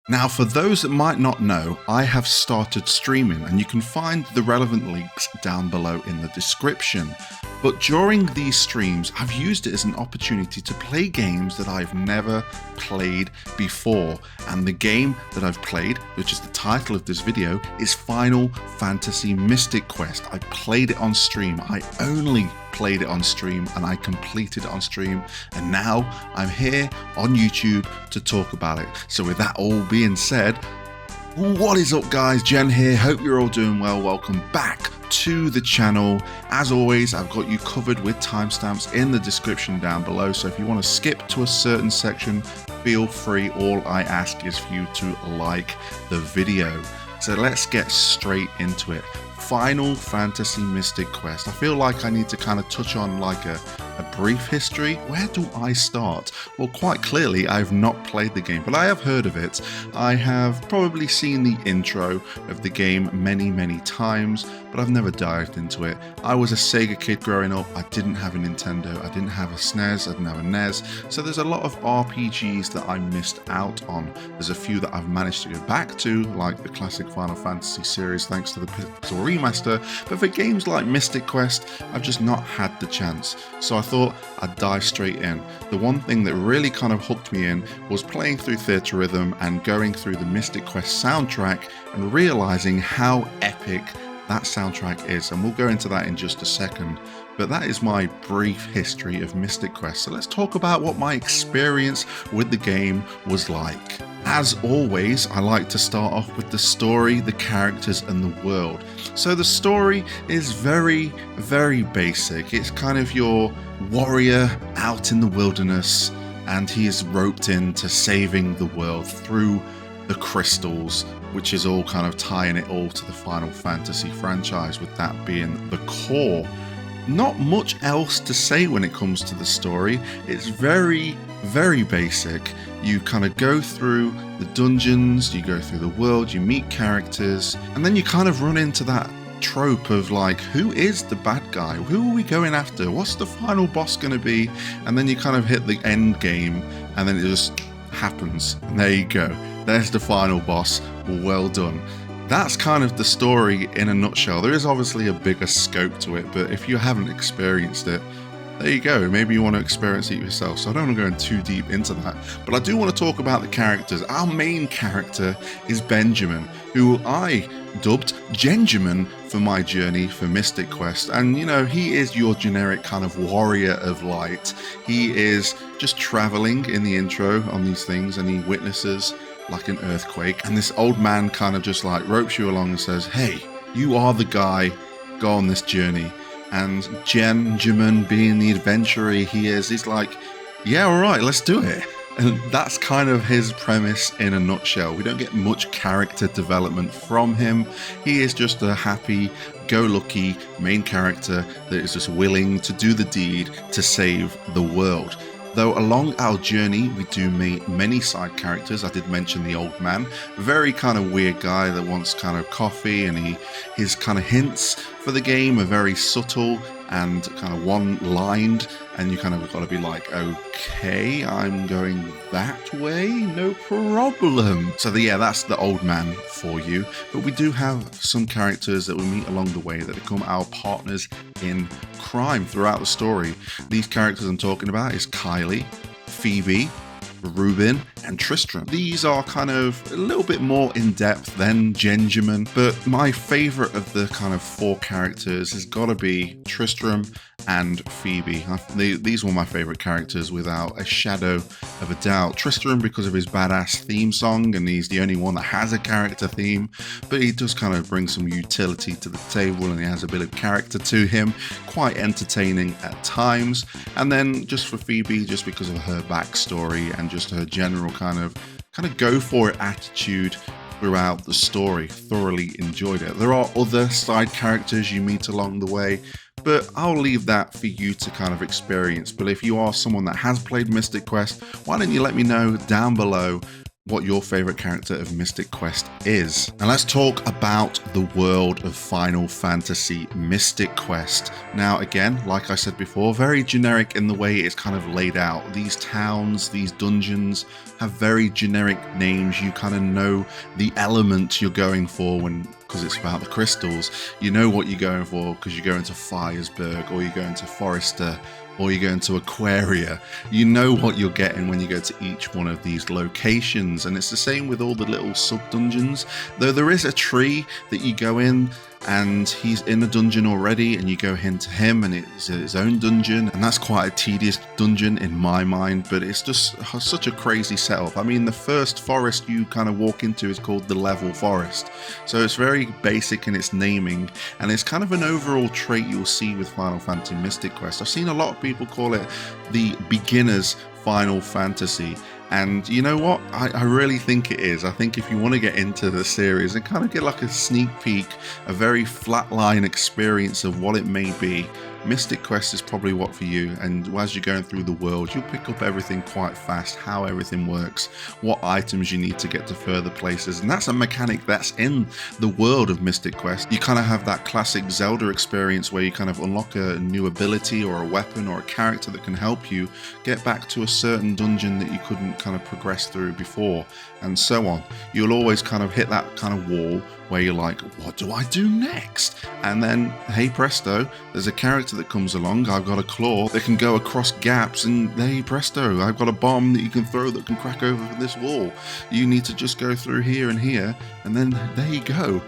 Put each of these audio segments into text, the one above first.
Now, for those that might not know, I have started streaming, and you can find the relevant links down below in the description. But during these streams, I've used it as an opportunity to play games that I've never played before. And the game that I've played, which is the title of this video, is Final Fantasy Mystic Quest. I played it on stream. I only played it on stream and I completed it on stream, and now I'm here on YouTube to talk about it. So with that all being said, what is up guys, Jen here, hope you're all doing well. Welcome back to the channel. As always, I've got you covered with timestamps in the description down below, so if you want to skip to a certain section, feel free. All I ask is for you to like the video. So let's get straight into it. Final Fantasy Mystic Quest. I feel like I need to kind of touch on like a brief history. Where do I start? Well, quite clearly I've not played the game, but I have heard of it. I have probably seen the intro of the game many times, but I've never dived into it. I was a Sega kid growing up. I didn't have a Nintendo, I didn't have a SNES, I didn't have a NES, so there's a lot of RPGs that I missed out on. There's a few that I've managed to go back to, like the classic Final Fantasy series thanks to the Pixel Remaster, but for games like Mystic Quest, I've just not had the chance. So I thought I'd dive straight in. The one thing that really kind of hooked me in was playing through Theatre Rhythm and going through the Mystic Quest soundtrack and realizing how epic that soundtrack is, and we'll go into that in just a second. But that is my brief history of Mystic Quest. So let's talk about what my experience with the game was like. As always, I like to start off with the story, the characters, and the world. So the story is very basic. It's kind of your warrior out in the wilderness, and he is roped into saving the world through the crystals, which is all kind of tying it all to the Final Fantasy franchise, with that being the core. Not much else to say when it comes to the story. It's very basic. You kind of go through the dungeons, you go through the world, you meet characters, and then you kind of run into that trope of like, who is the bad guy? Who are we going after? What's the final boss going to be? And then you kind of hit the end game, and then it just happens. And there you go. There's the final boss. Well done. That's kind of the story in a nutshell. There is obviously a bigger scope to it, but if you haven't experienced it, there you go. Maybe you want to experience it yourself. So I don't want to go in too deep into that, but I do want to talk about the characters. Our main character is Benjamin, who I dubbed Genjamin for my journey for Mystic Quest. And you know, he is your generic kind of warrior of light. He is just traveling in the intro on these things, and he witnesses like an earthquake, and this old man kind of just like ropes you along and says, hey, you are the guy, go on this journey. And Genjamin, being the adventurer he is, he's like, yeah, all right, let's do it. And that's kind of his premise in a nutshell. We don't get much character development from him. He is just a happy-go-lucky main character that is just willing to do the deed to save the world. Though along our journey, we do meet many side characters. I did mention the old man, very kind of weird guy that wants kind of coffee, and his kind of hints for the game are very subtle and kind of one-lined, and you kind of got to be like, okay, I'm going that way, no problem. So yeah, that's the old man for you. But we do have some characters that we meet along the way that become our partners in crime throughout the story. These characters I'm talking about is Kylie, Phoebe, Reuben, and Tristram. These are kind of a little bit more in depth than Genjamin, but my favorite of the kind of four characters has got to be Tristram and Phoebe. These were my favorite characters without a shadow of a doubt. Tristram because of his badass theme song, and he's the only one that has a character theme, but he does kind of bring some utility to the table, and he has a bit of character to him, quite entertaining at times. And then just for Phoebe, just because of her backstory and just her general kind of go for it attitude throughout the story. Thoroughly enjoyed it. There are other side characters you meet along the way, but I'll leave that for you to kind of experience. But if you are someone that has played Mystic Quest, why don't you let me know down below what your favorite character of Mystic Quest is. And let's talk about the world of Final Fantasy Mystic Quest. Now, again, like I said before, very generic in the way it's kind of laid out. These towns, these dungeons have very generic names. You kind of know the element you're going for because it's about the crystals. You know what you're going for because you go into Firesburg, or you go into Forrester, or you go into Aquaria. You know what you're getting when you go to each one of these locations, and it's the same with all the little sub-dungeons. Though there is a tree that you go in, and he's in a dungeon already, and you go into him, and it's his own dungeon, and that's quite a tedious dungeon in my mind, but it's just such a crazy setup. I mean, the first forest you kind of walk into is called the Level Forest, so it's very basic in its naming, and it's kind of an overall trait you'll see with Final Fantasy Mystic Quest. I've seen a lot of people call it the beginner's Final Fantasy, and you know what? I really think it is. I think if you want to get into the series and kind of get like a sneak peek, a very flatline experience of what it may be, Mystic Quest is probably what for you. And as you're going through the world, you'll pick up everything quite fast, how everything works, what items you need to get to further places. And that's a mechanic that's in the world of Mystic Quest. You kind of have that classic Zelda experience where you kind of unlock a new ability or a weapon or a character that can help you get back to a certain dungeon that you couldn't kind of progress through before, and so on. You'll always kind of hit that kind of wall where you're like, what do I do next? And then, hey presto, there's a character that comes along. I've got a claw that can go across gaps, and hey presto, I've got a bomb that you can throw that can crack over this wall. You need to just go through here and here, and then there you go.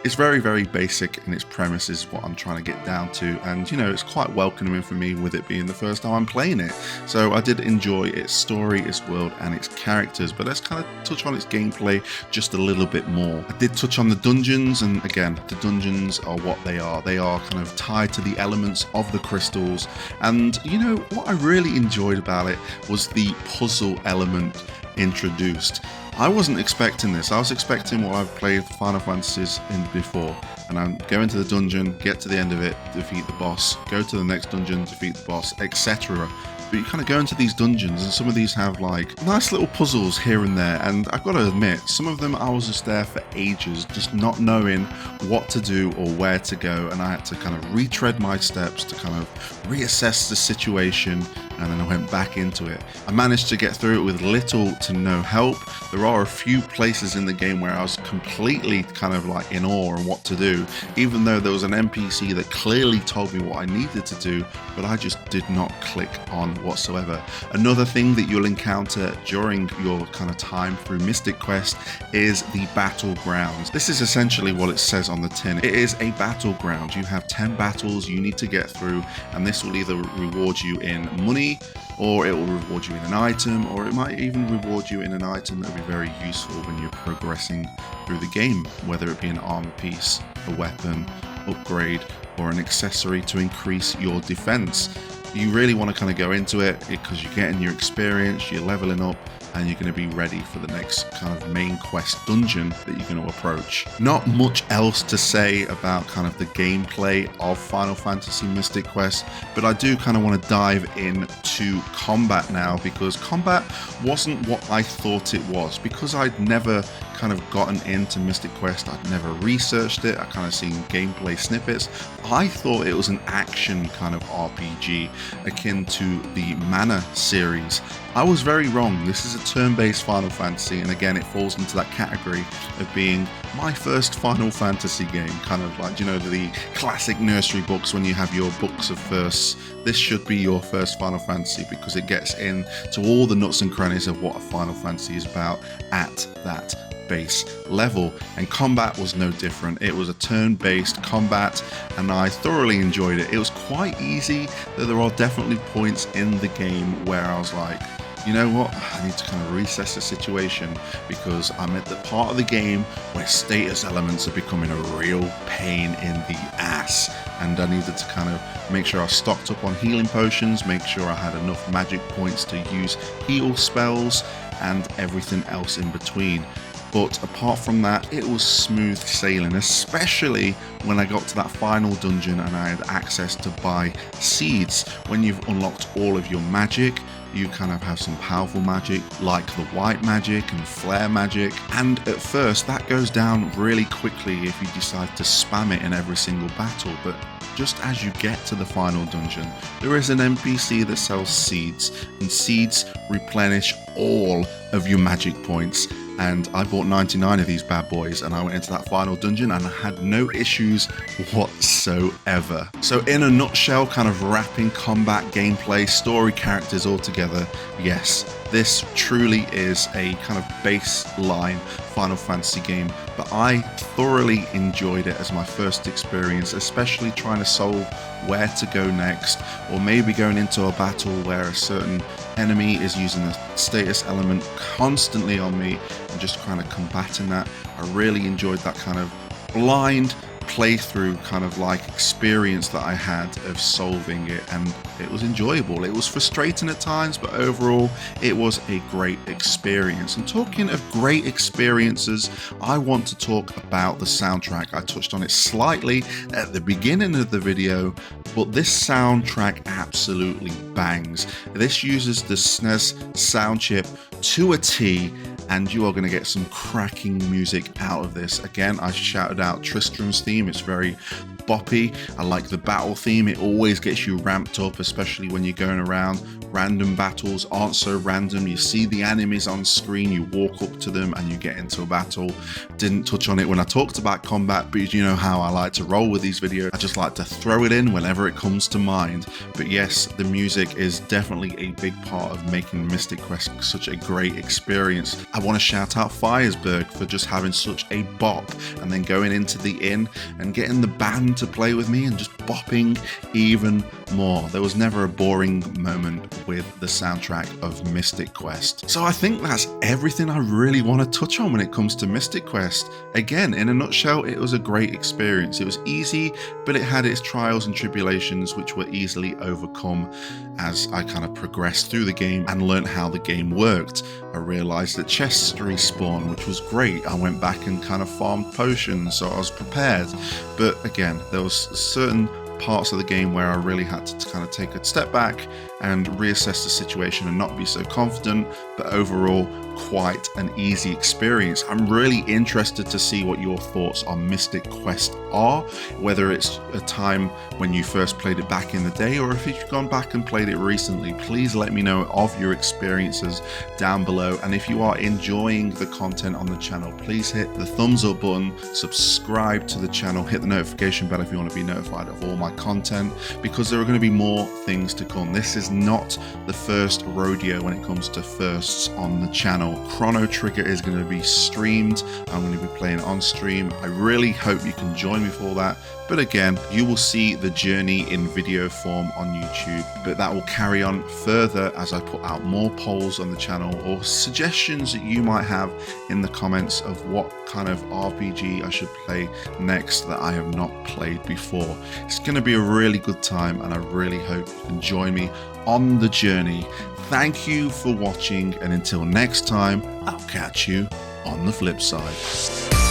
It's very, very basic in its premise is what I'm trying to get down to, and you know, it's quite welcoming for me with it being the first time I'm playing it. So I did enjoy its story, its world, and its characters, but let's kind of touch on its gameplay just a little bit more. I did touch on the dungeons, and again, the dungeons are what they are. They are kind of tied to the elements of the crystals, and you know, what I really enjoyed about it was the puzzle element introduced. I wasn't expecting this. I was expecting what I've played Final Fantasies in before, and I'm going to the dungeon, get to the end of it, defeat the boss, go to the next dungeon, defeat the boss, etc. But you kind of go into these dungeons, and some of these have like nice little puzzles here and there, and I've got to admit, some of them I was just there for ages, just not knowing what to do or where to go, and I had to kind of retread my steps to kind of reassess the situation, and then I went back into it. I managed to get through it with little to no help. There are a few places in the game where I was completely kind of like in awe on what to do, even though there was an NPC that clearly told me what I needed to do, but I just did not click on whatsoever. Another thing that you'll encounter during your kind of time through Mystic Quest is the Battlegrounds. This is essentially what it says on the tin. It is a battleground. You have 10 battles you need to get through, and this will either reward you in money, or it will reward you in an item, or it might even reward you in an item that will be very useful when you're progressing through the game, whether it be an armor piece, a weapon, upgrade, or an accessory to increase your defense. You really want to kind of go into it because you're getting your experience, you're leveling up, and you're going to be ready for the next kind of main quest dungeon that you're going to approach. Not much else to say about kind of the gameplay of Final Fantasy Mystic Quest, but I do kind of want to dive into combat now, because combat wasn't what I thought it was. Because I'd never kind of gotten into Mystic Quest, I'd never researched it, I kind of seen gameplay snippets, I thought it was an action kind of RPG akin to the Mana series. I was very wrong. This is a turn-based Final Fantasy, and again, it falls into that category of being my first Final Fantasy game, kind of like, you know, the classic nursery books when you have your books of firsts. This should be your first Final Fantasy because it gets into all the nuts and crannies of what a Final Fantasy is about at that base level, and combat was no different. It was a turn-based combat, and I thoroughly enjoyed it. It was quite easy, though there are definitely points in the game where I was like, you know what, I need to kind of reassess the situation, because I'm at the part of the game where status elements are becoming a real pain in the ass, and I needed to kind of make sure I stocked up on healing potions, make sure I had enough magic points to use heal spells, and everything else in between. But apart from that, it was smooth sailing, especially when I got to that final dungeon and I had access to buy seeds. When you've unlocked all of your magic, you kind of have some powerful magic like the white magic and flare magic, and at first that goes down really quickly if you decide to spam it in every single battle, but just as you get to the final dungeon, there is an NPC that sells seeds, and seeds replenish all of your magic points. And I bought 99 of these bad boys, and I went into that final dungeon and I had no issues whatsoever. So in a nutshell, kind of wrapping combat, gameplay, story, characters all together, yes, this truly is a kind of baseline Final Fantasy game, but I thoroughly enjoyed it as my first experience, especially trying to solve where to go next, or maybe going into a battle where a certain enemy is using a status element constantly on me and just kind of combating that. I really enjoyed that kind of blind playthrough kind of like experience that I had of solving it, and it was enjoyable. It was frustrating at times, but overall it was a great experience. And talking of great experiences, I want to talk about the soundtrack. I touched on it slightly at the beginning of the video, but this soundtrack absolutely bangs. This uses the SNES sound chip to a T, and you are going to get some cracking music out of this. Again, I shouted out Tristram's theme. It's very boppy. I like the battle theme. It always gets you ramped up, especially when you're going around. Random battles aren't so random. You see the enemies on screen, you walk up to them and you get into a battle. Didn't touch on it when I talked about combat, but you know how I like to roll with these videos. I just like to throw it in whenever it comes to mind. But yes, the music is definitely a big part of making Mystic Quest such a great experience. I want to shout out Firesburg for just having such a bop, and then going into the inn and getting the band to play with me and just bopping even more. There was never a boring moment with the soundtrack of Mystic Quest. So I think that's everything I really want to touch on when it comes to Mystic Quest. Again, in a nutshell, it was a great experience. It was easy, but it had its trials and tribulations, which were easily overcome as I kind of progressed through the game and learned how the game worked. I realized that chests respawn, which was great. I went back and kind of farmed potions, so I was prepared. But again, there was certain parts of the game where I really had to kind of take a step back and reassess the situation and not be so confident, but overall quite an easy experience. I'm really interested to see what your thoughts on Mystic Quest are, whether it's a time when you first played it back in the day or if you've gone back and played it recently. Please let me know of your experiences down below, and if you are enjoying the content on the channel, please hit the thumbs up button, subscribe to the channel, hit the notification bell if you want to be notified of all my content, because there are going to be more things to come. This is not the first rodeo when it comes to firsts on the channel. Chrono Trigger is going to be streamed. I'm going to be playing on stream. I really hope you can join me for that. But again, you will see the journey in video form on YouTube, but that will carry on further as I put out more polls on the channel or suggestions that you might have in the comments of what kind of RPG I should play next that I have not played before. It's going to be a really good time, and I really hope you can join me on the journey. Thank you for watching, and until next time, I'll catch you on the flip side.